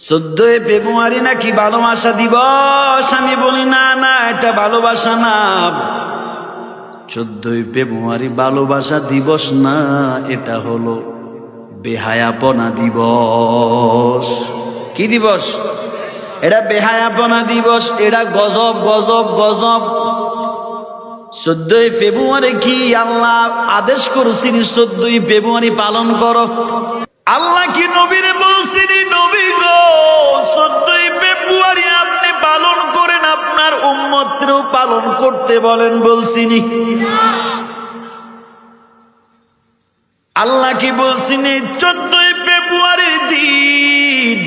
14 ফেব্রুয়ারি নাকি ভালোবাসা দিবস। আমি বলি না না, এটা ভালোবাসা না। 14 ফেব্রুয়ারি ভালোবাসা দিবস না, এটা হলো বেহায়াপনা দিবস। কি দিবস এটা? বেহায়াপনা দিবস। এটা গজব গজব গজব। 14 ফেব্রুয়ারি কি আল্লাহ আদেশ করেছেন 14 ফেব্রুয়ারি পালন করো? আল্লাহ কি নবীরে বলছেন, নবী গো 14 ফেব্রুয়ারি আপনি পালন করেন, আপনার উম্মতকেও পালন করতে বলেন? বলছিনি। আল্লাহ কি বলছেন 14 ফেব্রুয়ারির দিন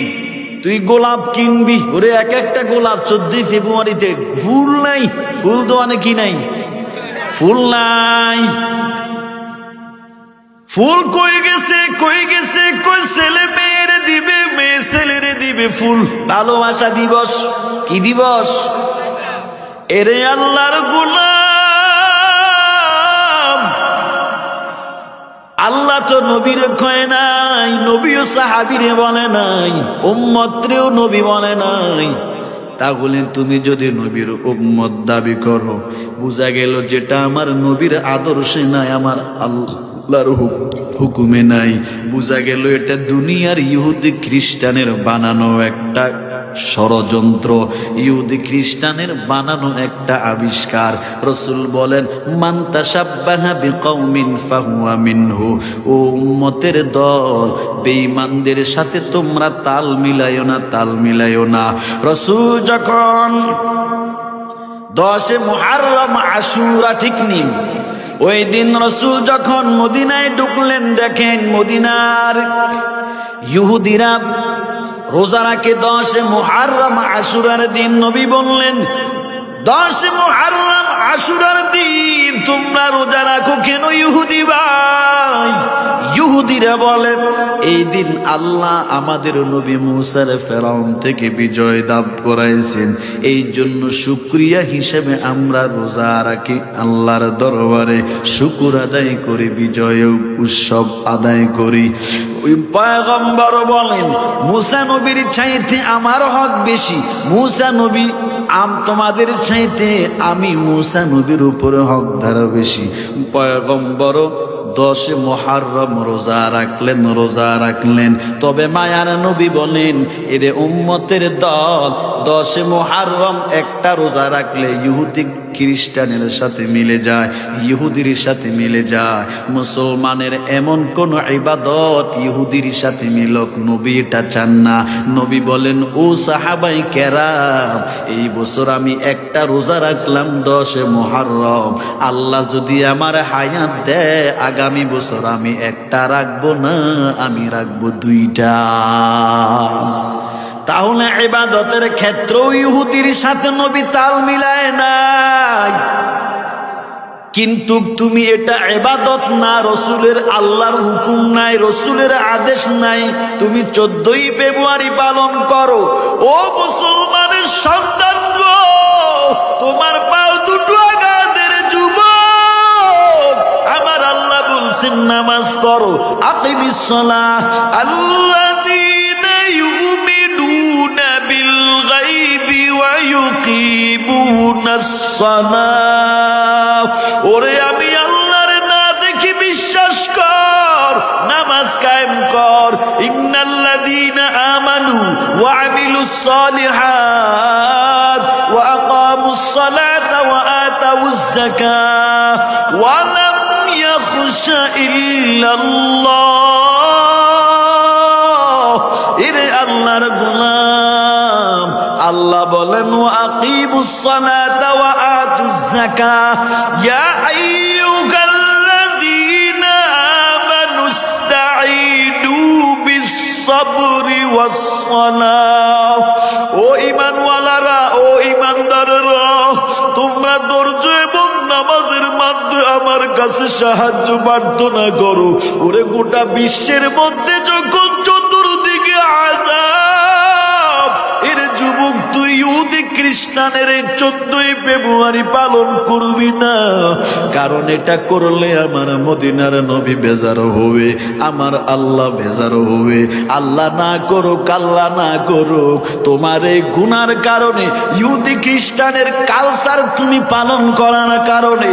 তুই গোলাপ কিনবি? ওরে এক একটা গোলাপ 14 ফেব্রুয়ারিতে ফুল নাই, ফুল দোয়ানে কি নাই? ফুল নাই। ফুল কই গেছে কই গেছে? কই ছেলে মেয়েরে দিবে, মেয়ে ছেলেরে দিবে ফুল। ভালোবাসা দিবস। কি দিবস? এরে আল্লাহর গোলাম, আল্লাহ তো নবীরে কয় নাই, নবীও সাহাবীরে বলে নাই, উম্মতরেও নবী বলে নাই। তাহলে তুমি যদি নবীর উম্মত দাবি করো, বুঝা গেল যেটা আমার নবীর আদর্শে নাই, আমার আল্লাহর হুকুমে নাই। বুঝা গেল এটা দুনিয়ার ইহুদি খ্রিস্টানের বানানো একটা ষড়যন্ত্র, ইহুদি খ্রিস্টানের বানানো একটা আবিষ্কার। রাসূল বলেন মান তাশাব্বাহা বিকওমিন ফাহুয়া মিনহু। ও উম্মতের দল, বেঈমানদের সাথে তোমরা তাল মিলাইও না, তাল মিলাইও না। রাসূল যখন 10 মুহররম আশুরা, ঠিক নিন ওই দিন রাসূল যখন মদিনায় ঢুকলেন, দেখেন মদিনার ইহুদিরা রোজা রাখে 10 মুহররম আশুরার দিন। নবী বললেন 10 মুহররম আশুরার দিন তোমরা রোজা রাখো কেন ইহুদি ভাই? ইহুদিরা বলে এই দিন আল্লাহ আমাদের নবী মুসার ফেরাউন থেকে বিজয় লাভ করাইছেন, এই জন্য শুকরিয়া হিসেবে আমরা রোজা রাখি, আল্লাহর দরবারে শুকর আদায় করি, বিজয় উৎসব আদায় করি। ওই পয়গম্বর বলেন মুসা নবীর চাইতে আমার হক বেশি, মুসা নবী তোমাদের চাইতে আমি মুসা নবীর উপরে হকদার বেশি। পয়গম্বর 10 মুহররম রোজা রাখলেন। তবে মায়ার নবী বলেন এরে উম্মতের দল, 10 মুহররম একটা রোজা রাখলে ইহুদি খ্রিস্টানের সাথে মিলে যায়, ইহুদির সাথে মিলে যায়। মুসলমানের এমন কোন ইবাদত ইহুদির সাথে মিলক নবী এটা চান না। নবী বলেন ও সাহাবাই কেরাম, এই বছর আমি একটা রোজা রাখলাম 10 মুহররম, আল্লাহ যদি আমার হায়াত দেয় আগামী বছর আমি একটা রাখবো না, আমি রাখবো 2টা। তাহলে ইবাদতের ক্ষেত্রেও ইহুদির সাথে নবী তাল মিলায় নাই। কিন্তু তুমি এটা ইবাদত না, রসুলের আল্লাহর হুকুম নাই, রসুলের আদেশ নাই, তুমি 14 ফেব্রুয়ারি পালন করো। ও মুসলমানের সন্তান গো, তোমার পাও দুটো আগাদের যুবক, আমার আল্লাহ বলছেন নামাজ পড়ো, আকিমিস সালাহ আল্লাযীনা ইউমিনুনা বিল গায়বি ওয়া ইউকিমুনাস সালাহ। ওরে আমি আল্লাহর না দেখি বিশ্বাস কর, নামাজ কায়েম কর। ইন্নাল্লাযীনা আমানু ওয়া আমিলুস সালিহাত ওয়া আকামুস সালাতা ওয়া আতাউজ যাকাত ওয়া লাম ইয়াখশা ইল্লাল্লাহ। এরে আল্লাহর গোলাম, আল্লাহ বলেন ওয়া আকিমুস সালাতা ওয়া আতুজ যাকাত ইয়া আইয়ুহাল্লাযীনা আমানুস্তাঈনু বিস-সাবরি ওয়াস-সালাহ। ও ঈমানওয়ালারা, ও ঈমানদাররা, তোমরা ধৈর্য এবং নামাজের মাধ্যমে আমার কাছে সাহায্য প্রার্থনা করো। ওরে গোটা বিশ্বের মধ্যে যখন চতুর্দিকে আযাব, এর যুবক তুই ইহুদি খ্রিস্টানের 14ই ফেব্রুয়ারি পালন করবি না, কারণ এটা করলে আমার মদিনার নবী বেজার হবে, আমার আল্লাহ বেজার হবে। আল্লাহ না করুক, আল্লাহ না করুক, তোমার এই গুনার কারণে ইহুদি খ্রিস্টানের কালচার তুমি পালন করার কারণে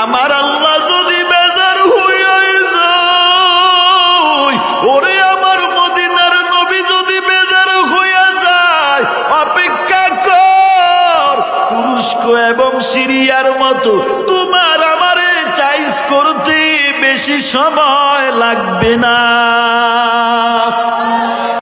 আমার আল্লাহ যদি বেজার হইয়া যায়, ওরে আমার মদিনার নবী যদি বেজার হইয়া যায়, অপেক্ষা কর, তুরস্ক এবং সিরিয়ার মতো তোমার আমারে চাইজ করতে বেশি সময় লাগবে না।